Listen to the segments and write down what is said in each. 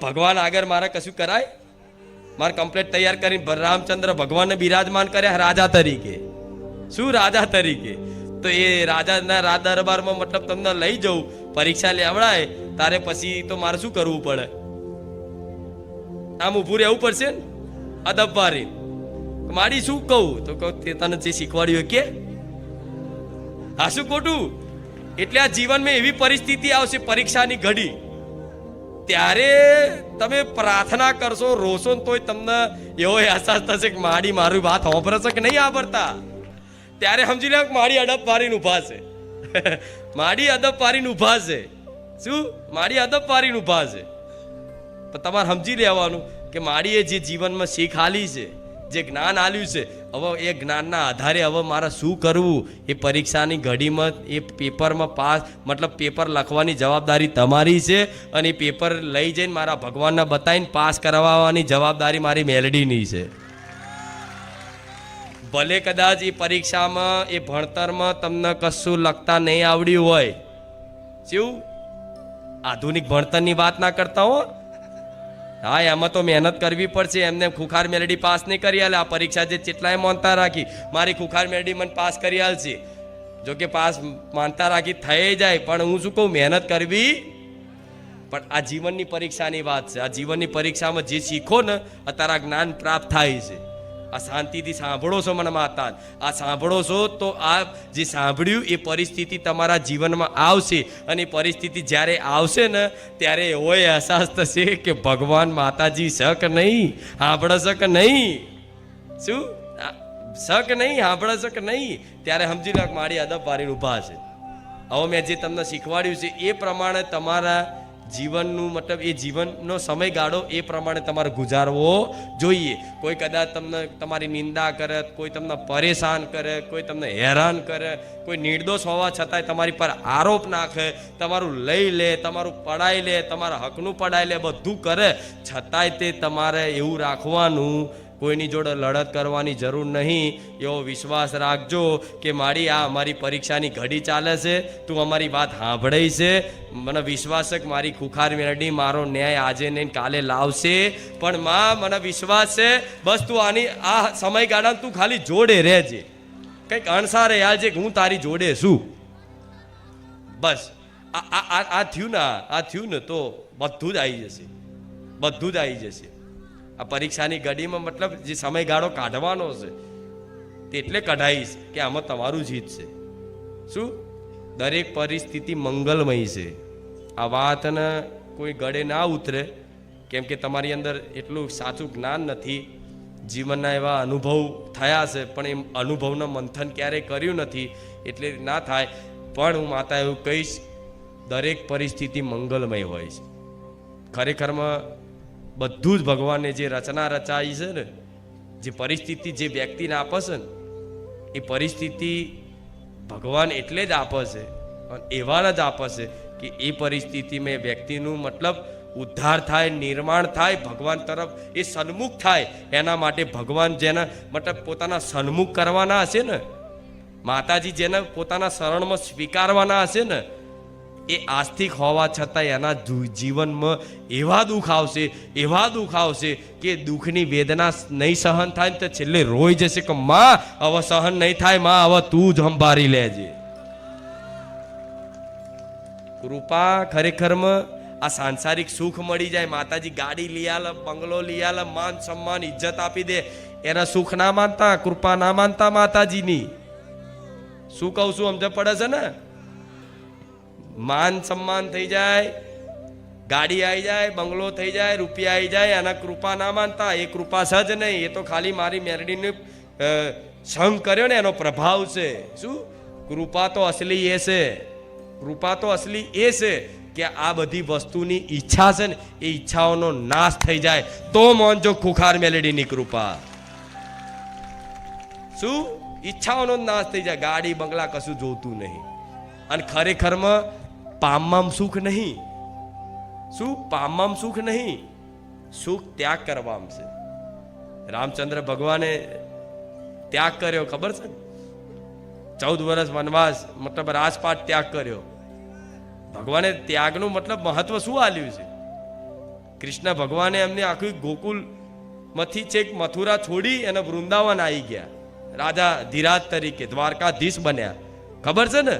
ભગવાન આગળ મારે કશું કરાય? મારે કમ્પ્લેટ તૈયાર કરીને રામચંદ્ર ભગવાનને બિરાજમાન કર્યા રાજા તરીકે. શું રાજા તરીકે? તો એ રાજાના રાજ દરબારમાં મતલબ તમને લઈ જવું, પરીક્ષા લેવડાય, તારે પછી તો મારે શું કરવું પડે? આમ ઊભું રહેવું પડશે ને અદબ વારી. માડી શું કહું? તો કહું તે તને જે શીખવાડ્યું કે હા શું ખોટું? એટલે આ જીવનમાં એવી પરિસ્થિતિ આવશે પરીક્ષાની ઘડી, ત્યારે તમે પ્રાર્થના કરશો, રોશો ને તોય તમને એવો અહેસાસ થશે કે માડી મારી વાત સાંભળે છે કે નહીં સાંભળતા. ત્યારે સમજી લે માડી અડબ પારીને ઊભા છે. માડી અદબ પારીને ઊભા છે. શું? માડી અદબ પારીને ઊભા છે. પણ તમારે સમજી લેવાનું કે માડીએ જે જીવનમાં શીખ આલી છે, જે જ્ઞાન આલ્યું છે, હવે એ જ્ઞાનના આધારે હવે મારે શું કરવું એ પરીક્ષાની ઘડીમાં એ પેપરમાં પાસ મતલબ પેપર લખવાની જવાબદારી તમારી છે, અને એ પેપર લઈ જઈને મારા ભગવાનને બતાવીને પાસ કરાવવાની જવાબદારી મારી મેલડીની છે. ભલે કદાચ એ પરીક્ષામાં એ ભણતરમાં તમને કશું લખતા નહીં આવડ્યું હોય, શું આધુનિક ભણતરની વાત ના કરતા હો, હા એમાં તો મહેનત કરવી પડશે. એમને ખુખાર મેલડી પાસ નહીં કરી આલે. આ પરીક્ષા જે કેટલાય માનતા રાખી મારી ખુખાર મેલડી મને પાસ કરી આલશે, જો કે પાસ માનતા રાખી થઈ જાય, પણ હું શું કહું, મહેનત કરવી. પણ આ જીવનની પરીક્ષાની વાત છે. આ જીવનની પરીક્ષામાં જે શીખો ને અત્યારે જ્ઞાન પ્રાપ્ત થાય છે. આ શાંતિથી સાંભળો છો મને માતા, આ સાંભળો છો તો આ જે સાંભળ્યું એ પરિસ્થિતિ તમારા જીવનમાં આવશે, અને એ પરિસ્થિતિ જ્યારે આવશે ને ત્યારે એવો અહેસાસ થશે કે ભગવાન માતાજી છે કે નહીં, સાંભળે છે કે નહીં, શું છે કે નહીં, સાંભળે છે કે નહીં. ત્યારે સમજી લો મારી અદબ વારીને ઊભા છે. હવે મેં જે તમને શીખવાડ્યું છે એ પ્રમાણે તમારા જીવનનું મતલબ એ જીવનનો સમયગાળો એ પ્રમાણે તમારે ગુજારવો જોઈએ. કોઈ કદાચ તમને તમારી નિંદા કરે, કોઈ તમને પરેશાન કરે, કોઈ તમને હેરાન કરે, કોઈ નિર્દોષ હોવા છતાંય તમારી પર આરોપ નાખે, તમારું લઈ લે, તમારું પડાઈ લે, તમારા હકનું પડાઈ લે, બધું કરે, છતાંય તે તમારે એવું રાખવાનું કોઈની જોડે લડત કરવાની જરૂર નહીં. એવો વિશ્વાસ રાખજો કે મારી આ અમારી પરીક્ષાની ઘડી ચાલે છે, તું અમારી વાત સાંભળે છે, મને વિશ્વાસ છે કે મારી ખુખાર મેલડી મારો ન્યાય આજે નહીં કાલે લાવશે. પણ માં મને વિશ્વાસ છે, બસ તું આની આ સમયગાળામાં તું ખાલી જોડે રહેજે, કંઈક અણસારે આવજે કે હું તારી જોડે છું. બસ આ થયું ને તો બધું જ આવી જશે, બધું જ આવી જશે. આ પરીક્ષાની ઘડીમાં મતલબ જે સમયગાળો કાઢવાનો છે તે એટલે કઢાઈશ કે આમાં તમારું જીત છે. શું? દરેક પરિસ્થિતિ મંગલમય છે. આ વાતને કોઈ ગળે ના ઉતરે, કેમ કે તમારી અંદર એટલું સાચું જ્ઞાન નથી. જીવનના એવા અનુભવ થયા છે પણ એ અનુભવનું મંથન ક્યારેય કર્યું નથી, એટલે ના થાય. પણ હું માતા એવું કહીશ, દરેક પરિસ્થિતિ મંગલમય હોય છે. ખરેખરમાં બધું જ ભગવાને જે રચના રચાઈ છે ને, જે પરિસ્થિતિ જે વ્યક્તિને આપે છે ને, એ પરિસ્થિતિ ભગવાન એટલે જ આપે છે, અને એવાને જ આપે છે કે એ પરિસ્થિતિમાં વ્યક્તિનું મતલબ ઉદ્ધાર થાય, નિર્માણ થાય, ભગવાન તરફ એ સન્મુખ થાય. એના માટે ભગવાન જેના મતલબ પોતાના સન્મુખ કરવાના હશે ને, માતાજી જેને પોતાના શરણમાં સ્વીકારવાના હશે ને, એ આસ્તિક હોવા છતાં એના જીવનમાં એવા દુઃખ આવશે કે દુઃખની વેદના નહીં સહન થાય ને તો છેલ્લે રોઈ જશે કે માં હવે સહન નહીં થાય, માં હવે તું જ સંભાળી લેજે. કૃપા ખરેખરમાં આ સાંસારિક સુખ મળી જાય, માતાજી ગાડી લઈ આલે, બંગલો લઈ આલે, માન સન્માન ઇજ્જત આપી દે, એના સુખ ના માનતા, કૃપા ના માનતા માતાજીની. શું કહું છું સમજ પડે છે ને? માન સન્માન થઈ જાય, ગાડી આવી જાય, બંગલો થઈ જાય, રૂપિયા આવી જાય, એના કૃપા ના માનતા. એ કૃપા સજ નહીં, એ તો ખાલી મારી મેરડીને સંગ કર્યો ને એનો પ્રભાવ છે. શું? કૃપા તો અસલી એ છે, કૃપા તો અસલી એ છે કે આ બધી વસ્તુની ઈચ્છા છે ને, એ ઈચ્છાઓનો નાશ થઈ જાય તો મોનજો ખુખાર મેલેડીની કૃપા. શું? ઈચ્છાઓનો નાશ થઈ જાય, ગાડી બંગલા કશું જોતું નહીં. અને ખરેખરમાં પામમાં સુખ નહીં. શું? પામમાં સુખ નહીં, સુખ ત્યાગ કરવામાં છે. રામચંદ્ર ભગવાને ત્યાગ કર્યો ખબર છે? 14 વર્ષ વનવાસ મતલબ રાજપાટ ત્યાગ કર્યો. ભગવાને ત્યાગનું મતલબ મહત્વ શું આલ્યું છે? કૃષ્ણ ભગવાને એમને આખું ગોકુલમાંથી છેક મથુરા છોડી અને વૃંદાવન આવી ગયા, રાજા ધીરાજ તરીકે દ્વારકાધીશ બન્યા. ખબર છે ને?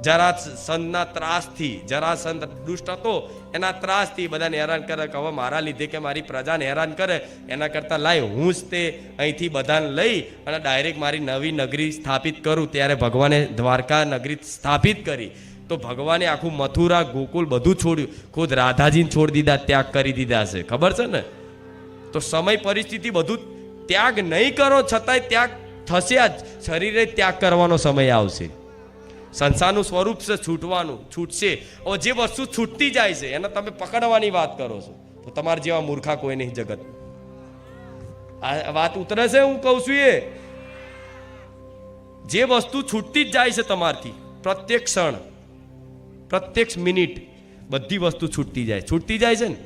જરાસંધના ત્રાસથી, જરાસંધ દુષ્ટ હતો એના ત્રાસથી બધાને હેરાન કરે કે હવે મારા લીધે કે મારી પ્રજાને હેરાન કરે એના કરતાં લાય હું જ તે અહીંથી બધાને લઈ અને ડાયરેક્ટ મારી નવી નગરી સ્થાપિત કરું. ત્યારે ભગવાને દ્વારકા નગરી સ્થાપિત કરી. તો ભગવાને આખું મથુરા ગોકુલ બધું છોડ્યું, ખુદ રાધાજીને છોડી દીધા, ત્યાગ કરી દીધા છે. ખબર છે ને? તો સમય પરિસ્થિતિ બધું ત્યાગ નહીં કરો છતાંય ત્યાગ થશે. જ શરીરે ત્યાગ કરવાનો સમય આવશે. સંસારનું સ્વરૂપ છે છૂટવાનું, છૂટશે. હવે જે વસ્તુ છૂટતી જાય છે એને તમે પકડવાની વાત કરો છો, તો તમારા જેવા મૂર્ખા કોઈ નહીં જગત. આ વાત ઉતરે છે હું કહું છું એ? જે વસ્તુ છૂટતી જ જાય છે તમારથી, પ્રત્યેક ક્ષણ, પ્રત્યેક મિનિટ બધી વસ્તુ છૂટતી જાય, છૂટતી જાય છે ને.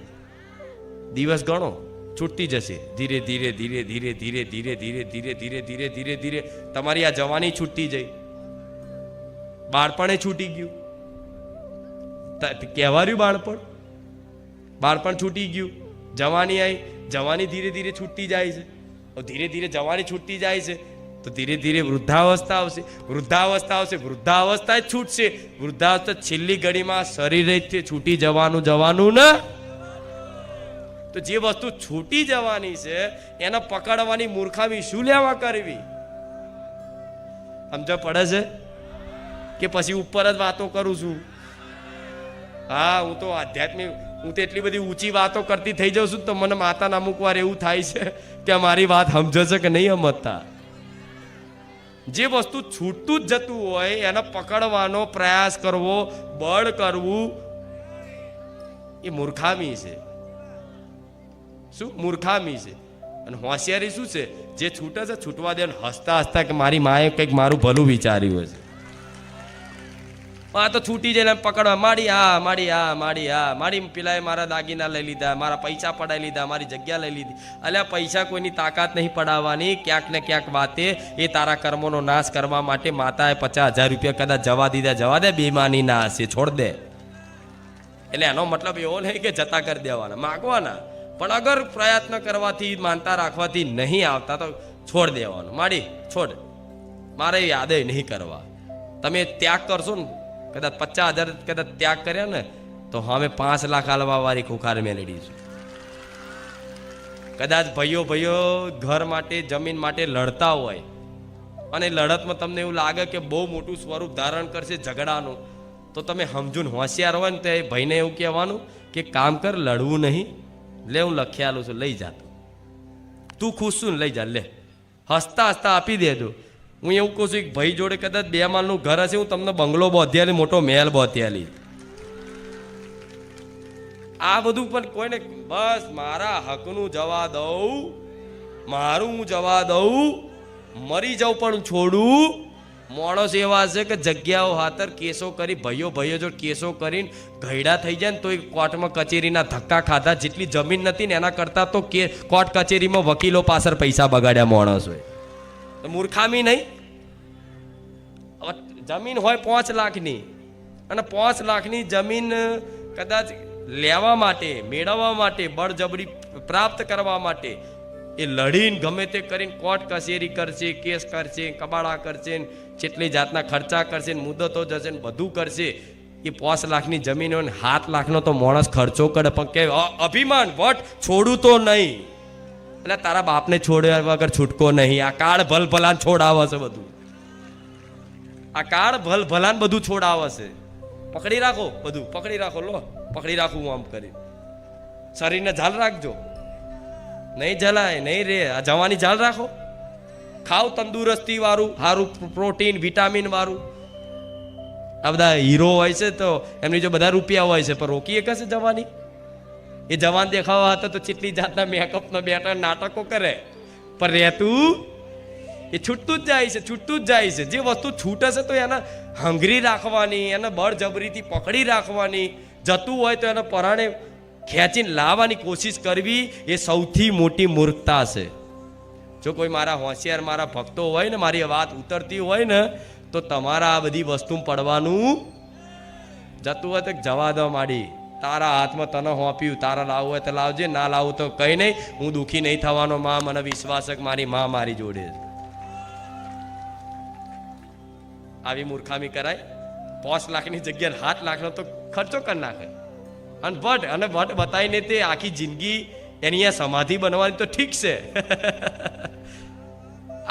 દિવસ ગણો, છૂટતી જશે ધીરે ધીરે ધીરે ધીરે ધીરે ધીરે ધીરે ધીરે ધીરે ધીરે ધીરે ધીરે. તમારી આ જવાની છૂટતી જઈ, બાળપણે છૂટી ગયું, કહેવાયું બાળપણ, બાળપણ છૂટી ગયું. જવાની આવી, જવાની ધીરે ધીરે છૂટતી જાય છે. ધીરે ધીરે જવાની છૂટતી જાય છે તો ધીરે ધીરે વૃદ્ધાવસ્થા આવશે, વૃદ્ધાવસ્થા આવશે, વૃદ્ધાવસ્થા જ છૂટશે. વૃદ્ધાવસ્થા છેલ્લી ઘડીમાં શરીરે છૂટી જવાનું ને. તો જે વસ્તુ છૂટી જવાની છે એને પકડવાની મૂર્ખામી શું લેવા કરવી? સમજ પડે છે કે પછી ઉપર જ વાતો કરું છું? હા, હું તો આધ્યાત્મિક, હું તો એટલી બધી ઊંચી વાતો કરતી થઈ જાઉં છું તો મને માતાના અમુક વાર એવું થાય છે કે મારી વાત સમજે છે કે નહીં સમજતા. જે વસ્તુ છૂટતું જ જતું હોય એને પકડવાનો પ્રયાસ કરવો, બળ કરવું, એ મૂર્ખામી છે. શું મૂર્ખામી છે? અને હોશિયારી શું છે? જે છૂટે છે છૂટવા દે, હસતા હસતા કે મારી માએ કંઈક મારું ભલું વિચાર્યું હશે. આ તો છૂટી જાય પકડવા માડી, હા માડી, હા માડી, હા માડી, પેલાએ મારા દાગીના લઈ લીધા, મારા પૈસા પડાવી લીધા, મારી જગ્યા લઈ લીધી. અલ્યા પૈસા કોઈની તાકાત નહીં પડાવવાની. ક્યાંક ને ક્યાંક વાતે એ તારા કર્મોનો નાશ કરવા માટે માતાએ 50,000 રૂપિયા કદાચ જવા દીધા, જવા દે, બેમાની ના હશે, છોડ દે. એટલે એનો મતલબ એવો નહીં કે જતા કરી દેવાના, માગવાના, પણ અગર પ્રયત્ન કરવાથી, માનતા રાખવાથી નહીં આવતા તો છોડ દેવાનું. માડી છોડ, મારે યાદે નહીં કરવા. તમે ત્યાગ કરશો ને, કદાચ 50,000 કદાચ ત્યાગ કર્યા ને તો હવે 5 લાખ આલવા વાળી ખુખાર મેળવી છે. કદાચ ભાઈઓ ઘર માટે, જમીન માટે લડતા હોય અને લડતમાં તમને એવું લાગે કે બહુ મોટું સ્વરૂપ ધારણ કરશે ઝઘડાનું, તો તમે સમજૂન હોશિયાર હોય ને તો એ ભાઈને એવું કહેવાનું કે કામ કર, લડવું નહીં, લે હું લખી આલું છું, લઈ જા, તું ખુશ છું ને લઈ જા, લે, હસતા હસતા આપી દેજો. હું એવું કહું છું કે ભાઈ જોડે કદાચ 2 માળનું ઘર હશે, હું તમને બંગલો બોધ્યાલી, મોટો મહેલ બોધ્યાલી. આ બધું પણ કોઈને બસ મારા હકનું જવા દઉં, મારું હું જવા દઉં, મરી જાઉં પણ છોડું. માણસ એવા છે કે જગ્યાઓ હાતર કેસો કરી, ભાઈઓ જો કેસો કરીને ઘયડા થઈ જાય ને તો કોર્ટમાં કચેરીના ધક્કા ખાધા. જેટલી જમીન નથી ને એના કરતાં તો કોર્ટ કચેરીમાં વકીલો પાછળ પૈસા બગાડ્યા માણસ હોય. તો મૂર્ખામી નહીં? જમીન હોય 5 લાખની અને 5 લાખની જમીન કદાચ લેવા માટે, મેળવવા માટે, બળજબરી પ્રાપ્ત કરવા માટે એ લડીને ગમે તે કરીને કોર્ટ કચેરી કરશે, કેસ કરશે, કબાડા કરશે, જેટલી જાતના ખર્ચા કરશે, મુદતો જશે ને બધું કરશે. એ 5 લાખની જમીન હોય ને 7 લાખનો તો માણસ ખર્ચો કરે, પણ કે અભિમાન વટ છોડું તો નહીં. એટલે તારા બાપને છોડ્યા વગર છૂટકો નહીં. આ કાળ ભલભલાન છોડાવે છે બધું, આ કાળ ભલભલાન બધું છોડાવે છે. પકડી રાખો, બધું પકડી રાખો, લો પકડી રાખું હું આમ કરી. શરીરને ઝાલ રાખજો, નહીં જલાય નહીં રે. આ જવાની ઝાલ રાખો, ખાવ તંદુરસ્તી વાળું, સારું પ્રોટીન, વિટામિન વાળું. આ બધા હીરો હોય છે તો એમની જો બધા રૂપિયા હોય છે પણ રોકી એક હશે જવાની. એ જવાન દેખાવા હતા તો કેટલી જાતના મેકઅપનો બેટા નાટકો કરે, પણ રહેતું એ છૂટતું જ જાય છે, છૂટતું જ જાય છે. જે વસ્તુ છૂટે છે તો એને હંગરી રાખવાની, એને બળજબરીથી પકડી રાખવાની. જતું હોય તો એને પરાણે ખેંચીને લાવવાની કોશિશ કરવી, એ સૌથી મોટી મૂર્ખતા છે. જો કોઈ મારા હોશિયાર, મારા ભક્તો હોય ને, મારી વાત ઉતરતી હોય ને, તો તમારા આ બધી વસ્તુ પડવાનું જતું હોય તો જવા દો માડી, તારા હાથમાં તને હોપ્યું, તારા લાવવું હોય તો લાવજે, ના લાવું તો કઈ નહીં, હું દુઃખી નહીં થવાનો માં, મને વિશ્વાસ છે કે મારી માં મારી જોડે છે. આવી મૂર્ખામી કરાય? 5 લાખની જગ્યાએ 7 લાખનો તો ખર્ચો કરી નાખે અને ભટ્ટ બતાવીને તે આખી જિંદગી એની અહીંયા સમાધિ બનવાની તો ઠીક છે.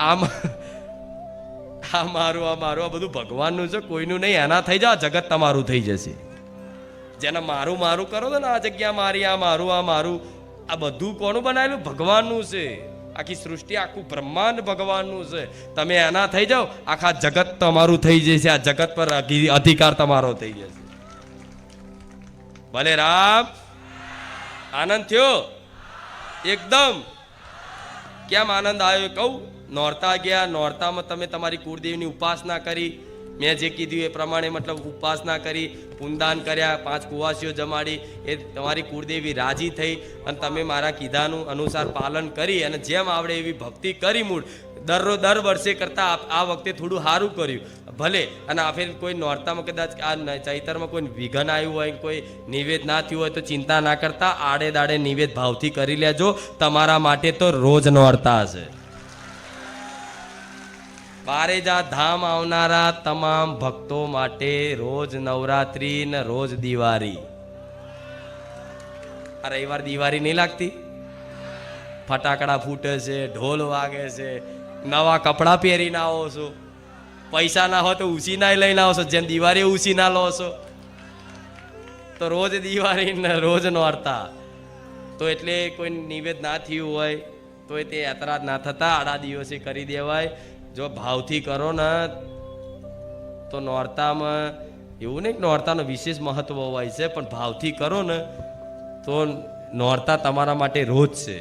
આમ આ મારું આ બધું ભગવાનનું છે, કોઈનું નહીં. એના થઈ જાઓ, જગત તમારું થઈ જશે. જેને મારું મારું કરો છો ને, આ જગ્યા મારી, આ મારું, આ બધું કોનું બનાવેલું? ભગવાનનું છે. આખી સૃષ્ટિ, આખું બ્રહ્માંડ ભગવાનનું છે. તમે એના થઈ જાઓ, આખા જગત તમારું થઈ જશે. આ જગત પર અધિકાર તમારો થઈ જશે. ભલે રામ. આનંદ થયો એકદમ? કેમ આનંદ આવ્યો કહું? નોરતા ગયા, નોરતામાં તમે તમારી કુળદેવીની ઉપાસના કરી. મેં જે કીધું એ પ્રમાણે મતલબ ઉપાસના કરી, પુનદાન કર્યા, 5 કુવાસીઓ જમાડી. એ તમારી કુળદેવી રાજી થઈ અને તમે મારા કીધાનું અનુસાર પાલન કરી અને જેમ આવડે એવી ભક્તિ કરી. મૂળ દર વર્ષે કરતા આ વખતે થોડું સારું કર્યું. ભલે અને આ ફેર કોઈ નોરતામાં કદાચ આ ચૈતરમાં કોઈ વિઘન આવ્યું હોય, કોઈ નિવેદ ના થયું હોય તો ચિંતા ના કરતા, આડે દાડે નિવેદ ભાવથી કરી લેજો. તમારા માટે તો રોજ નોરતા હશે. બારેજા ધામ આવનારા તમામ ભક્તો માટે રોજ નવરાત્રી ને રોજ દિવાળી. આ રવિવાર દિવાળી નહીં લાગતી? ફટાકડા ફૂટે છે, ઢોલ વાગે છે, નવા કપડાં પહેરીને આવો છો. પૈસા ના હોય તો ઉસીના લઈને આવો છો, જેમ દિવાળી ઉસીના લો છો. તો રોજ દિવાળી ને રોજ નોરતા. તો એટલે કોઈ નિવેદ ના થયું હોય તો તે યાત્રા ના થતા આડા દિવસે કરી દેવાય. જો ભાવથી કરો ને તો નોરતામાં એવું નહીં કે નોરતાનું વિશેષ મહત્વ હોય છે, પણ ભાવથી કરો ને તો નોરતા તમારા માટે રોજ છે.